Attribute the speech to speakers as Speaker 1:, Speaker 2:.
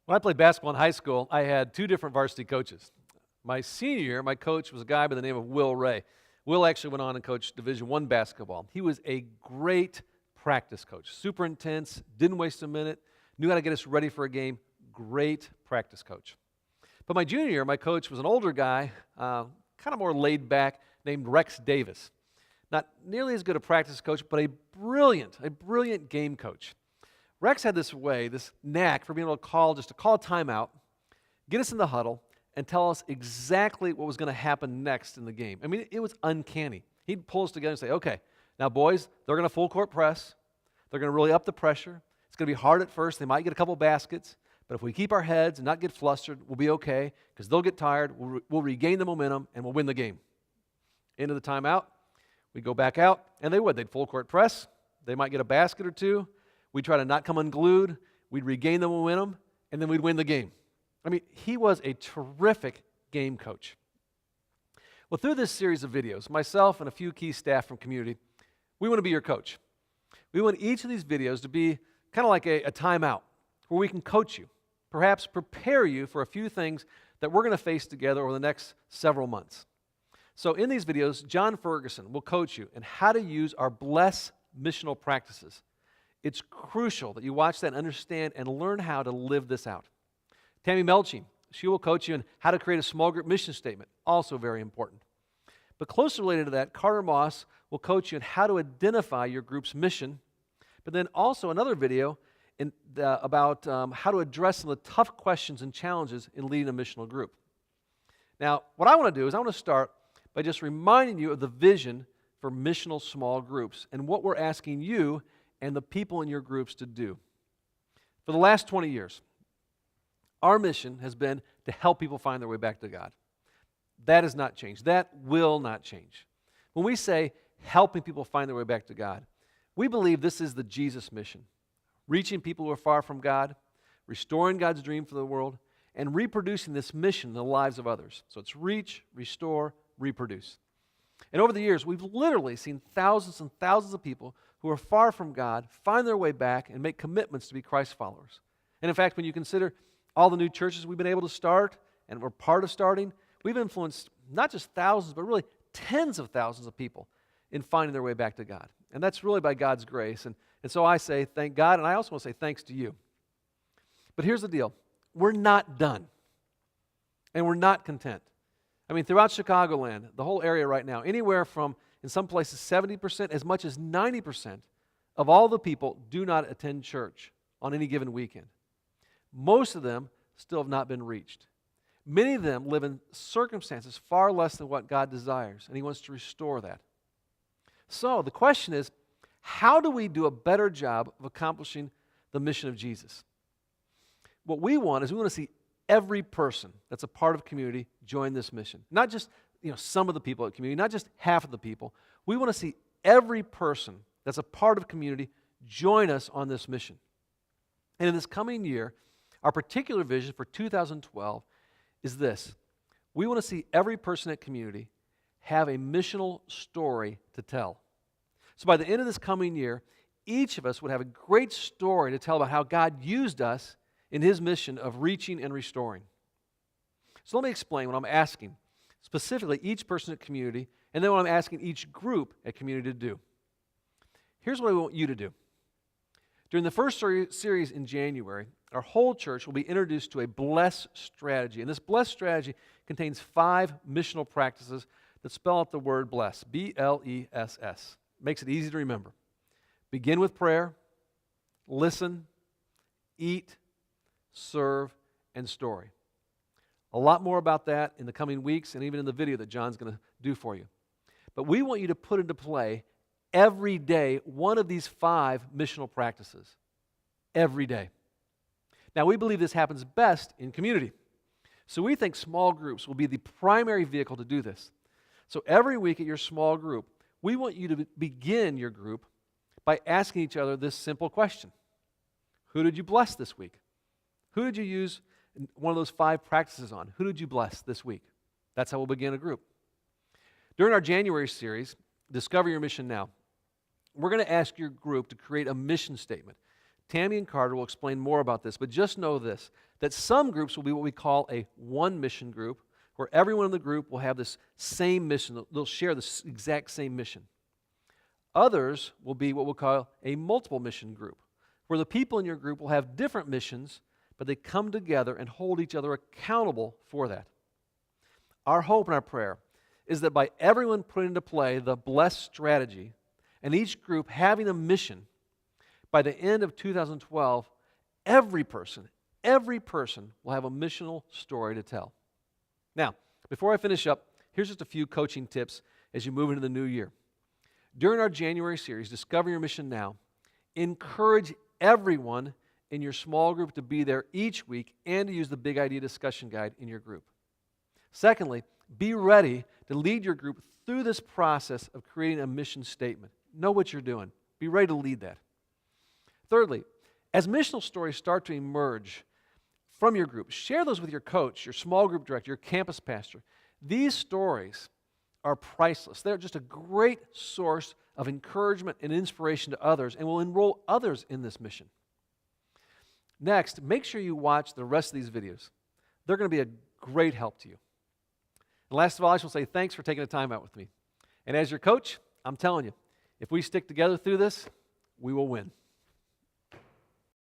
Speaker 1: When I played basketball in high school, I had two different varsity coaches. My senior year, my coach was a guy by the name of Will Ray. Will actually went on and coached Division I basketball. He was a great practice coach, super intense, didn't waste a minute, knew how to get us ready for a game. Great practice coach. But my junior year, my coach was an older guy, kind of more laid back, named Rex Davis. Not nearly as good a practice coach, but a brilliant game coach. Rex had this way, this knack for being able to call a timeout, get us in the huddle, and tell us exactly what was going to happen next in the game. I mean, it was uncanny. He'd pull us together and say, okay, now boys, they're going to full court press. They're going to really up the pressure. It's going to be hard at first. They might get a couple baskets, but if we keep our heads and not get flustered, we'll be okay because they'll get tired. We'll regain the momentum, and we'll win the game. Into the timeout, we'd go back out, and they would. They'd full court press. They might get a basket or two. We'd try to not come unglued. We'd regain the momentum, and then we'd win the game. I mean, he was a terrific game coach. Well, through this series of videos, myself and a few key staff from community, we want to be your coach. We want each of these videos to be kind of like a timeout where we can coach you, perhaps prepare you for a few things that we're going to face together over the next several months. So in these videos, John Ferguson will coach you in how to use our Bless missional practices. It's crucial that you watch that and understand and learn how to live this out. Tammy Melching, she will coach you in how to create a small group mission statement, also very important. But closely related to that, Carter Moss will coach you in how to identify your group's mission, but then also another video about how to address some of the tough questions and challenges in leading a missional group. Now, what I want to do is I want to start by just reminding you of the vision for missional small groups and what we're asking you and the people in your groups to do. For the last 20 years, our mission has been to help people find their way back to God. That has not changed. That will not change. When we say helping people find their way back to God, we believe this is the Jesus mission. Reaching people who are far from God, restoring God's dream for the world, and reproducing this mission in the lives of others. So it's reach, restore, reproduce. And over the years, we've literally seen thousands and thousands of people who are far from God find their way back and make commitments to be Christ followers. And in fact, when you consider all the new churches we've been able to start and we're part of starting, we've influenced not just thousands, but really tens of thousands of people in finding their way back to God. And that's really by God's grace. And so I say thank God, and I also want to say thanks to you. But here's the deal. We're not done. And we're not content. I mean, throughout Chicagoland, the whole area right now, anywhere from, in some places, 70%, as much as 90% of all the people do not attend church on any given weekend. Most of them still have not been reached. Many of them live in circumstances far less than what God desires, and He wants to restore that. So the question is, how do we do a better job of accomplishing the mission of Jesus? What we want is we want to see every person that's a part of community join this mission. Not just some of the people at community, not just half of the people. We want to see every person that's a part of community join us on this mission. And in this coming year, our particular vision for 2012 is this. We want to see every person at community have a missional story to tell. So by the end of this coming year, each of us would have a great story to tell about how God used us in His mission of reaching and restoring. So let me explain what I'm asking, specifically each person at community, and then what I'm asking each group at community to do. Here's what I want you to do. During the first series in January, our whole church will be introduced to a Bless strategy. And this Bless strategy contains 5 missional practices that spell out the word bless, B-L-E-S-S. Makes it easy to remember. Begin with prayer, listen, eat, serve, and story. A lot more about that in the coming weeks and even in the video that John's going to do for you. But we want you to put into play every day one of these 5 missional practices. Every day. Now, we believe this happens best in community. So we think small groups will be the primary vehicle to do this. So every week at your small group, we want you to begin your group by asking each other this simple question. Who did you bless this week? Who did you use one of those 5 practices on? Who did you bless this week? That's how we'll begin a group. During our January series, Discover Your Mission Now, we're going to ask your group to create a mission statement Tammy and Carter will explain more about this, but just know this, that some groups will be what we call a one mission group, where everyone in the group will have this same mission. They'll share this exact same mission. Others will be what we'll call a multiple mission group, where the people in your group will have different missions, but they come together and hold each other accountable for that. Our hope and our prayer is that by everyone putting into play the blessed strategy and each group having a mission, by the end of 2012, every person will have a missional story to tell. Now, before I finish up, here's just a few coaching tips as you move into the new year. During our January series, Discover Your Mission Now, encourage everyone in your small group to be there each week and to use the Big Idea Discussion Guide in your group. Secondly, be ready to lead your group through this process of creating a mission statement. Know what you're doing. Be ready to lead that. Thirdly, as missional stories start to emerge from your group, share those with your coach, your small group director, your campus pastor. These stories are priceless. They're just a great source of encouragement and inspiration to others and will enroll others in this mission. Next, make sure you watch the rest of these videos. They're going to be a great help to you. And last of all, I just want to say thanks for taking the time out with me. And as your coach, I'm telling you, if we stick together through this, we will win.